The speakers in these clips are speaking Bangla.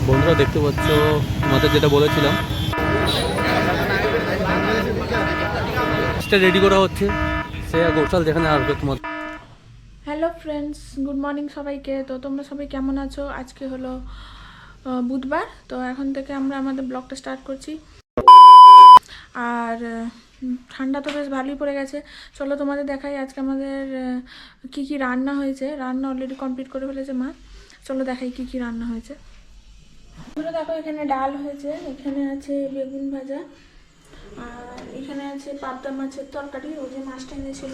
বন্ধুরা দেখতে পাচ্ছ তোমাদের যেটা বলেছিলাম রেডি করা হচ্ছে, সে গোসাল যেখানে আসবে তোমাদের। হ্যালো ফ্রেন্ডস, গুড মর্নিং সবাইকে। তো তোমরা সবাই কেমন আছো? আজকে হলো বুধবার, তো এখন থেকে আমরা আমাদের ব্লগটা স্টার্ট করছি। আর ঠান্ডা তো বেশ ভালোই পড়ে গেছে। চলো তোমাদের দেখাই আজকে আমাদের কি কি রান্না হয়েছে। রান্না অলরেডি কমপ্লিট করে ফেলেছে মা। চলো দেখাই কি কি রান্না হয়েছে। তোমরা দেখো, এখানে ডাল হয়েছে, এখানে আছে বেগুন ভাজা, আর এখানে আছে পাবদা মাছের তরকারি, ওই যে মাছটা এনেছিল,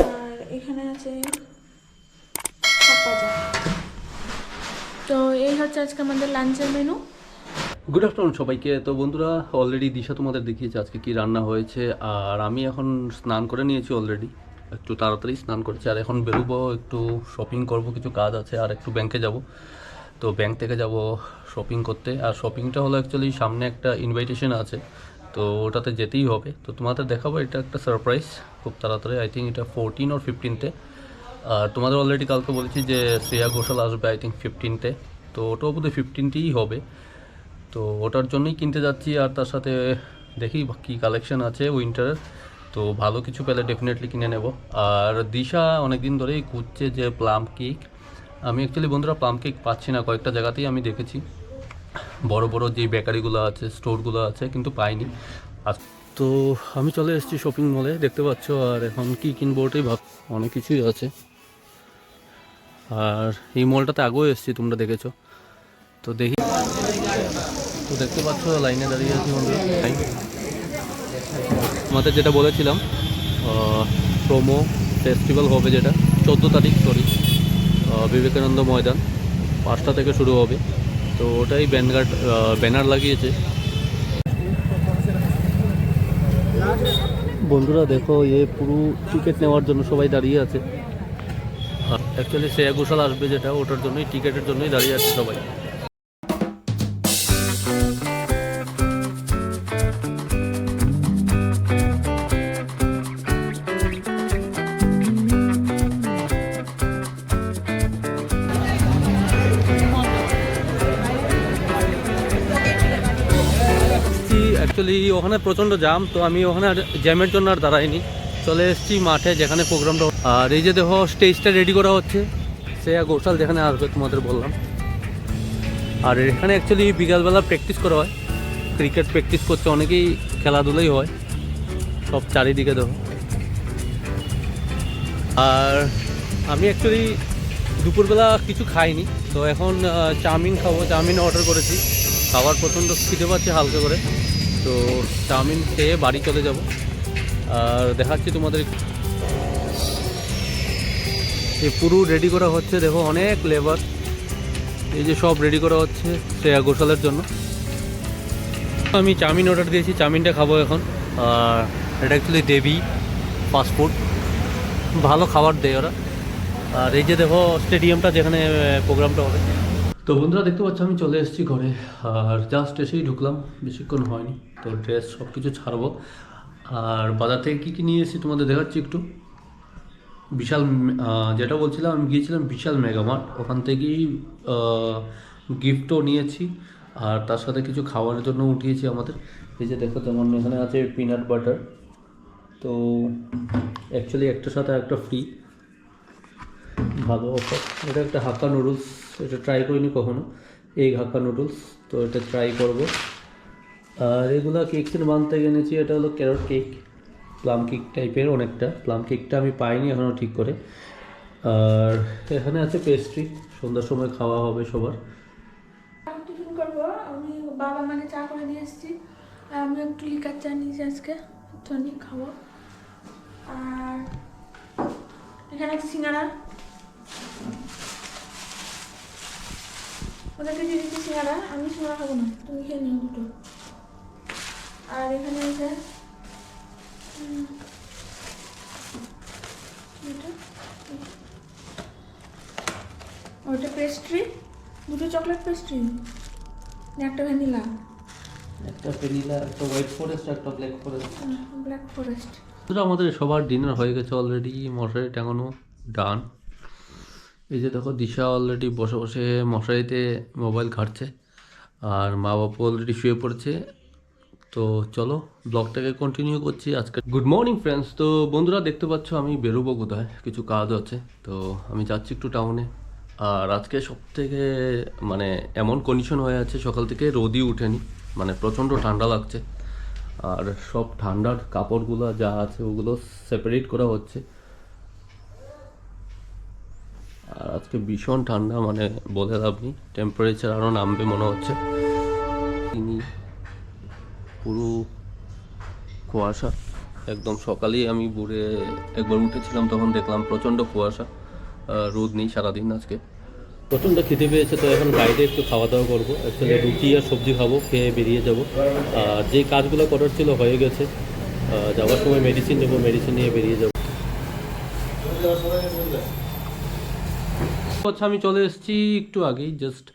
আর এখানে আছে ভাজা। তো এই হচ্ছে আজকে আমাদের লাঞ্চের মেনু। গুড আফটারনুন সবাইকে। তো বন্ধুরা, অলরেডি দিশা তোমাদের দেখিয়েছে আজকে কি রান্না হয়েছে। আর আমি এখন স্নান করে নিয়েছি অলরেডি, একটু তাড়াতাড়ি স্নান করেছি। আর এখন বেরোবো, একটু শপিং করব, কিছু কাজ আছে, আর একটু ব্যাংকে যাব। তো ব্যাংক থেকে যাব শপিং করতে। আর শপিংটা হলো অ্যাকচুয়ালি সামনে একটা ইনভাইটেশন আছে, তো ওটাতে যেতেই হবে। তো তোমাদের দেখাবো, এটা একটা সারপ্রাইজ খুব তাড়াতাড়ি। আই থিঙ্ক এটা 14 or 15-তে। আর তোমাদের অলরেডি কালকে বলেছি যে শ্রেয়া ঘোষাল আসবে আই থিঙ্ক 15-তে, তো ওটাও বোধহয় 15-তেই হবে। তো ওটার জন্যই কিনতে যাচ্ছি। আর তার সাথে দেখি কী কালেকশন আছে উইন্টারের, তো ভালো কিছু পেলে ডেফিনেটলি কিনে নেব। আর দিশা অনেক দিন ধরেই খুঁজছে যে প্লাম কেক। আমি অ্যাকচুয়ালি বন্ধুরা প্লাম কেক পাচ্ছি না, কয়েকটা জায়গাতেই আমি দেখেছি, বড় বড় যে বেকারিগুলো আছে, স্টোরগুলো আছে, কিন্তু পাইনি। আর তো আমি চলে এসেছি শপিং মলে, দেখতে পাচ্ছ। আর এখন কী কিনবো ওটাই ভাব, অনেক কিছুই আছে। আর এই মলটাতে আগেও এসেছি, তোমরা দেখেছো। তো দেখি, তো দেখতে পাচ্ছ লাইনে দাঁড়িয়ে আছি বন্ধুরা। আমাদের যেটা বলেছিলাম প্রোমো ফেস্টিভ্যাল হবে, যেটা 14 তারিখ, সরি, বিবেকানন্দ ময়দান 5টা থেকে শুরু হবে। তো ওটাই ব্যানার লাগিয়েছে। বন্ধুরা দেখো, পুরো টিকিট নেওয়ার জন্য সবাই দাঁড়িয়ে আছে। অ্যাকচুয়ালি শ্রেয়া ঘোষাল আসবে যেটা, ওটার জন্যই, টিকিটের জন্যই দাঁড়িয়ে আছে সবাই। অ্যাকচুয়ালি ওখানে প্রচণ্ড জ্যাম, তো আমি ওখানে জ্যামের জন্য আর দাঁড়াইনি, চলে এসেছি মাঠে যেখানে প্রোগ্রামটা। আর এই যে দেখো স্টেজটা রেডি করা হচ্ছে, শ্রেয়া ঘোষাল যেখানে আসবে তোমাদের বললাম। আর এখানে অ্যাকচুয়ালি বিকালবেলা প্র্যাকটিস করা হয়, ক্রিকেট প্র্যাকটিস করছে অনেকেই, খেলাধুলাই হয় সব চারিদিকে দেখো। আর আমি অ্যাকচুয়ালি দুপুরবেলা কিছু খাইনি, তো এখন চাউমিন খাবো। চাউমিন অর্ডার করেছি, খাবার প্রচণ্ড খেতে পাচ্ছি হালকা করে, তো চাউমিন খেয়ে বাড়ি চলে যাব। আর দেখাচ্ছি তোমাদের, এই পুরো রেডি করা হচ্ছে, দেখো অনেক লেবার, এই যে সব রেডি করা হচ্ছে শ্রেয়া ঘোষালের জন্য। আমি চাউমিন অর্ডার দিয়েছি, চাউমিনটা খাবো এখন। আর এটা অ্যাকচুয়ালি দেবী ফাস্টফুড, ভালো খাবার দেয় ওরা। আর এই যে দেখো স্টেডিয়ামটা যেখানে প্রোগ্রামটা হবে। তো বন্ধুরা দেখতে পাচ্ছ আমি চলে এসেছি ঘরে, আর জাস্ট এসেই ঢুকলাম, বেশিক্ষণ হয়নি। তো ড্রেস সব কিছু ছাড়বো। আর বাজার থেকে কী কী নিয়ে এসেছি তোমাদের দেখাচ্ছি একটু। বিশাল, যেটা বলছিলাম, আমি গিয়েছিলাম বিশাল মেগামার্ট, ওখান থেকেই গিফটও নিয়েছি। আর তার সাথে কিছু খাওয়ার জন্য উঠিয়েছি আমাদের। এই যে দেখো, যেমন এখানে আছে পিনাট বাটার, তো অ্যাকচুয়ালি একটার সাথে একটা ফ্রি, ভালো অফার। এটা একটা হাক্কা নুডলস, এটা ট্রাই করিনি কখনো, এগ হাক্কা নুডলস, তো এটা ট্রাই করব। আর এগুলো কেকসের মান থেকে এনেছি, এটা হলো ক্যারট কেক, প্লাম কেক টাইপের অনেকটা। প্লাম কেকটা আমি পাইনি এখনও ঠিক করে। আর এখানে আছে পেস্ট্রি, সন্ধ্যার সময় খাওয়া হবে সবার। টিফিন করবো, আমি বাবা মানে চা করে দিয়ে এসেছি, আর আমি একটু লিকার চা নিয়েছি আজকে, টনিক খাবো। আর এখানে আছে সিঙ্গারা, ওদেরকে দিয়ে দিচ্ছি সিঙ্গারা, আমি সিঙ্গারা খাবো না, তুমি খেয়ে নিও দুটো। আর এখানে আছে ওইটা পেস্ট্রি, দুটো চকলেট পেস্ট্রি, একটা ভ্যানিলা, একটা ভ্যানিলা, একটা হোয়াইট ফরেস্ট, একটা ব্ল্যাক ফরেস্ট। Black forest. আমাদের সবার ডিনার হয়ে গেছে অলরেডি, মশারি টাঙানো ডান। এই যে দেখো দিশা অলরেডি বসে বসে মশারিতে মোবাইল ঘাঁটছে। আর মা বাবা অলরেডি শুয়ে পড়েছে। তো চলো ব্লগটাকে কন্টিনিউ করছি আজকে। Good morning friends. তো বন্ধুরা দেখতে পাচ্ছ আমি বেরোবো কোথায়, কিছু কাজ আছে, তো আমি যাচ্ছি একটু টাউনে। আর আজকে সব থেকে মানে এমন কন্ডিশন হয়ে আছে, সকাল থেকে রোদই উঠেনি, মানে প্রচণ্ড ঠান্ডা লাগছে। আর সব ঠান্ডার কাপড়গুলো যা আছে ওগুলো সেপারেট করা হচ্ছে। আর আজকে ভীষণ ঠান্ডা, মানে বলে লাভ নেই, টেম্পারেচার আরও নামবে মনে হচ্ছে। তিনি পুরো কুয়াশা, একদম সকালেই আমি ভোরে একবার উঠেছিলাম, তখন দেখলাম প্রচণ্ড কুয়াশা, রোদ নেই সারাদিন আজকে। প্রচণ্ড খেতে পেয়েছে, তো এখন বাইরে একটু খাওয়া দাওয়া করবো। অ্যাকচুয়ালি রুটি আর সবজি খাবো, খেয়ে বেরিয়ে যাব। আর যে কাজগুলো করার ছিল হয়ে গেছে, যাওয়ার সময় মেডিসিন নেবো, মেডিসিন নিয়ে বেরিয়ে যাবো। আচ্ছা, আমি চলে এসেছি একটু আগেই, জাস্ট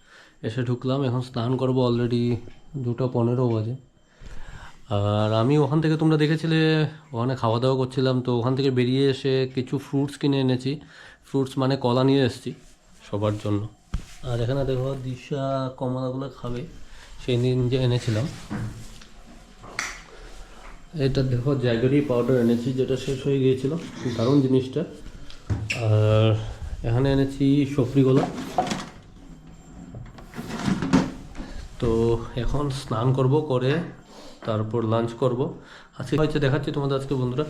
এসে ঢুকলাম, এখন স্নান করবো। অলরেডি 2:15 বাজে। আর আমি ওখান থেকে, তোমরা দেখেছিলে ওখানে খাওয়া দাওয়া করছিলাম, তো ওখান থেকে বেরিয়ে এসে কিছু ফ্রুটস কিনে এনেছি। ফ্রুটস মানে কলা নিয়ে এসেছি সবার জন্য। আর এখানে দেখো দিশা কমলাগুলো খাবে, সেই দিন যে এনেছিলাম। এটা দেখো জ্যাগরি পাউডার এনেছি, যেটা শেষ হয়ে গিয়েছিল, দারুণ জিনিসটা। আর এখানে এনেছি সফরি গোলা। তো এখন স্নান করব, করে তারপর লাঞ্চ করব। আজকে হয়েছে দেখাচ্ছি তোমাদের আজকে বন্ধুরা।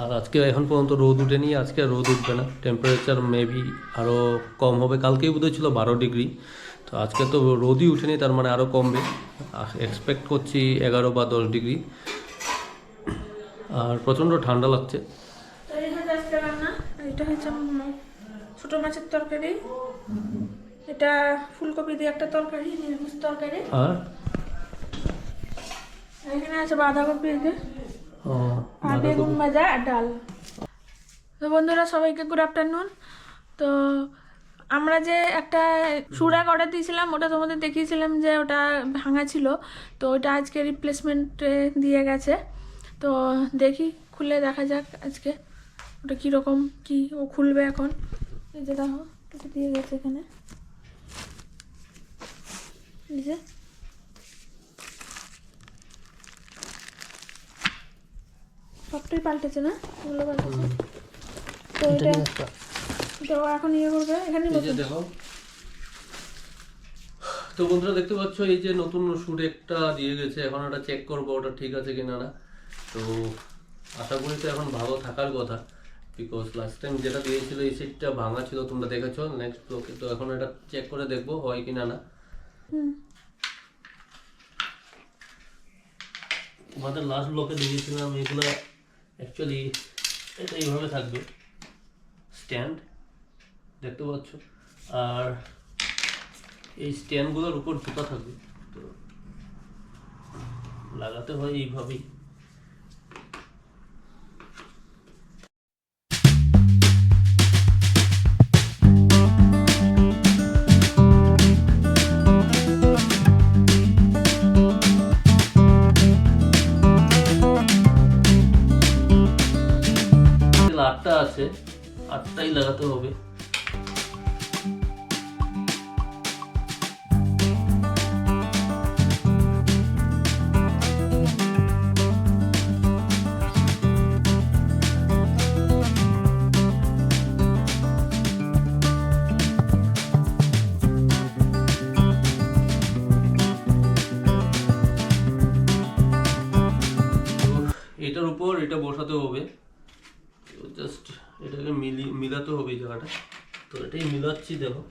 আর আজকে এখন পর্যন্ত রোদ উঠেনি, আজকে আর রোদ উঠবে না। টেম্পারেচার মেবি আরও কম হবে, কালকেই বোধহয় ছিল 12 ডিগ্রি, তো আজকে তো রোদই উঠেনি, তার মানে আরও কমবে। এক্সপেক্ট করছি 11 বা 10 ডিগ্রি। আর প্রচণ্ড ঠান্ডা লাগছে। এটা হচ্ছে ছোটো মাছের তরকারি, এটা ফুলকপি দিয়ে একটা তরকারি, নিরামিষ তরকারি। আর এখানে আছে বাঁধাকপি আর বেগুন ভাজা আর ডাল। তো বন্ধুরা সবাইকে গুড আফটারনুন। তো আমরা যে একটা সুরাগ অর্ডার দিয়েছিলাম, ওটা তোমাদের দেখিয়েছিলাম যে ওটা ভাঙা ছিল, তো ওটা আজকে রিপ্লেসমেন্টে দিয়ে গেছে। তো দেখি খুলে দেখা যাক আজকে ওটা কীরকম কি ও খুলবে এখন। এই যে দেখো এটা দিয়ে গেছে এখানে, এই যে সবটাই পাল্টেছে না, ওগুলো পাল্টেছে। তো এটা ও এখন ইয়ে করবে এখানে। দেখো তো বন্ধুরা দেখতে পাচ্ছ, এই যে নতুন শুট একটা দিয়ে গেছে, এখন ওটা চেক করবো ওটা ঠিক আছে কিনা না। তো আশা করি তো এখন ভালো থাকার কথা, বিকজ লাস্ট টাইম যেটা দিয়েছিল এই সিটটা ভাঙা ছিল, তোমরা দেখেছো নেক্সট ব্লকে। তো এখন এটা চেক করে দেখবো হয় কিনা না। তোমাদের লাস্ট ব্লকে দিয়েছিলাম এগুলো, অ্যাকচুয়ালি এটা এইভাবে থাকবে, স্ট্যান্ড দেখতে পাচ্ছ। আর এই স্ট্যান্ডগুলোর উপর জুতা থাকবে, তো লাগাতে হয় এইভাবেই। আটটা আছে, আটটাই লাগাতে হবে। এটার উপর এটা বসাতে হবে, জাস্ট এটাকে মিলাতে হবে এই জায়গাটা। তো এটাই মিলাচ্ছি দেখো।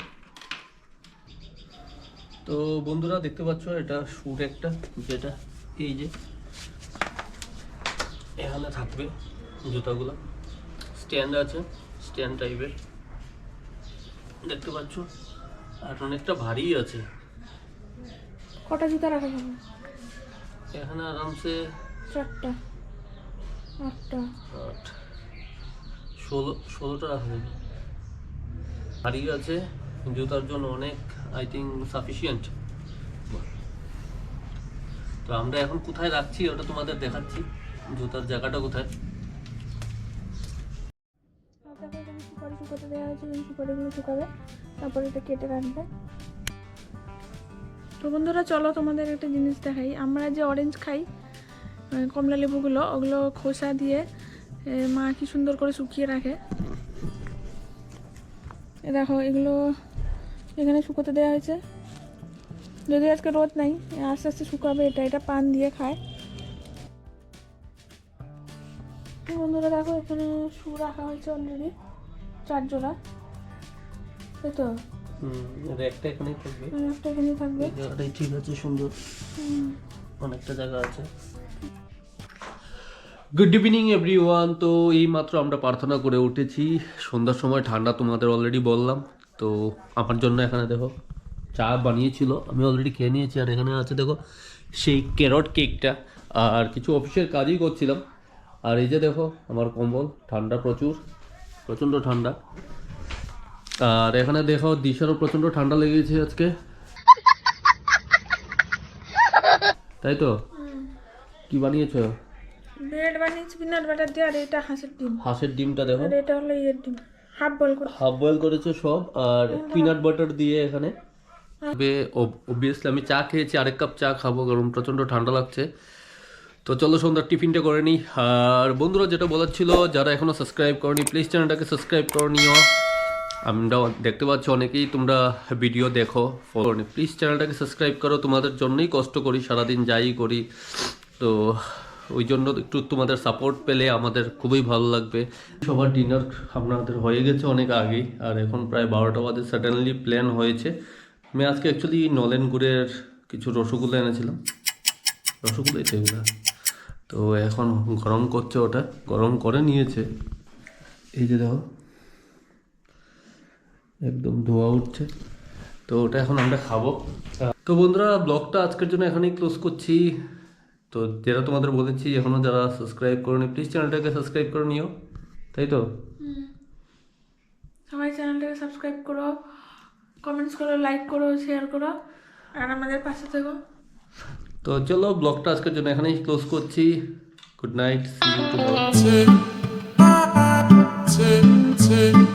তো বন্ধুরা দেখতে পাচ্ছ এটা শুট একটা, যেটা এই যে এখানে থাকবে জুতাগুলো, স্ট্যান্ড আছে, স্ট্যান্ড টাইপের দেখতে পাচ্ছ। আর অনেকটা ভারী আছে। কটা জুতা রাখা যাবে এখানে? আরামসে 4টা 8টা 16টা রাখা যাবে। ভারী আছে, জুতার জন্য অনেক, আই থিঙ্ক সাফিসিয়েন্ট। তো আমরা এখন কোথায় রাখছি ওটা তোমাদের দেখাচ্ছি, জুতার জায়গাটা কোথায়। সুপারি শুকাতে দেওয়া হয়েছে, সুপারিগুলো শুকাবে, তারপরে এটা কেটে রাখবে। তো বন্ধুরা চলো তোমাদের একটা জিনিস দেখাই। আমরা যে অরেঞ্জ খাই, কমলা লেবুগুলো, ওগুলো খোসা দিয়ে মা কি সুন্দর করে শুকিয়ে রাখে। দেখো এগুলো এখানে শুকোতে দেওয়া হয়েছে, যদি আজকে রোদ নাই আস্তে আস্তে শুকাবে। এটা পান দিয়ে খায়। বন্ধুরা দেখো এখানে শু রাখা হয়েছে অলরেডি 4 জোড়া, তাই তো? একটা এখানেই থাকবে, একটা এখানেই থাকবে। জায়গাটাই ঠিক আছে, সুন্দর, অনেকটা জায়গা আছে। Good evening everyone. তো এই মাত্র আমরা প্রার্থনা করে উঠেছি। সন্ধ্যার সময় ঠান্ডা তোমাদের অলরেডি বললাম। তো আমার জন্য এখানে দেখো চা বানিয়েছিল, আমি অলরেডি খেয়ে নিয়েছি। আর এখানে আছে দেখো সেই ক্যারট কেকটা। আর কিছু অফিসের কাজই করছিলাম। আর এই যে দেখো আমার কম্বল, ঠান্ডা প্রচণ্ড ঠান্ডা। আর এখানে দেখো দিশারও প্রচণ্ড ঠান্ডা লেগেছে আজকে, তাই তো? কি বানিয়েছো? ব্রেড বানিয়েছি পিনাট বাটার দিয়ে, আর এটা হাঁসের ডিমটা দেখো, আর এটা হলো ইয়ের ডিম, হাফ বয়েল করেছে সব। আর পিনাট বাটার দিয়ে এখানে অবভিয়াসলি আমি চা খেয়েছি, আরেক কাপ চা খাবো কারণ প্রচণ্ড ঠান্ডা লাগছে। তো চলো সন্ধ্যার টিফিনটা করে নিই। আর বন্ধুরা যেটা বলার ছিল, যারা এখনও সাবস্ক্রাইব করনি প্লিজ চ্যানেলটাকে সাবস্ক্রাইব করে নিও। আমরা দেখতে পাচ্ছি অনেকেই তোমরা ভিডিও দেখো, ফলো করনি, প্লিজ চ্যানেলটাকে সাবস্ক্রাইব করো। তোমাদের জন্যই কষ্ট করি, সারাদিন যাই করি। তো ওই জন্য একটু তোমাদের সাপোর্ট পেলে আমাদের খুবই ভালো লাগবে। সবার ডিনার আপনাদের হয়ে গেছে অনেক আগেই, আর এখন প্রায় 12টা বাজে। সাডেনলি প্ল্যান হয়েছে। আমি আজকে অ্যাকচুয়ালি নলেন গুড়ের কিছু রসগোল্লা এনেছিলাম, রসগোল্লাই তো এগুলো। তো এখন গরম করছে, ওটা গরম করে নিয়েছে, এই যে দেখো একদম ধোয়া উঠছে। তো ওটা এখন আমরা খাবো। তো বন্ধুরা ব্লগটা আজকের জন্য এখানেই ক্লোজ করছি। তো যেটা তোমাদের বলেছি, এখনও যারা সাবস্ক্রাইব করোনি প্লিজ চ্যানেলটাকে সাবস্ক্রাইব করে নিও, তাই তো? সবাই চ্যানেলটাকে সাবস্ক্রাইব করো, কমেন্টস করো, লাইক করো, শেয়ার করো, আর আমাদের পাশে থেকো। তো চলো ব্লগটা আজকের জন্য এখানেই ক্লোজ করছি। Good night, see you tomorrow.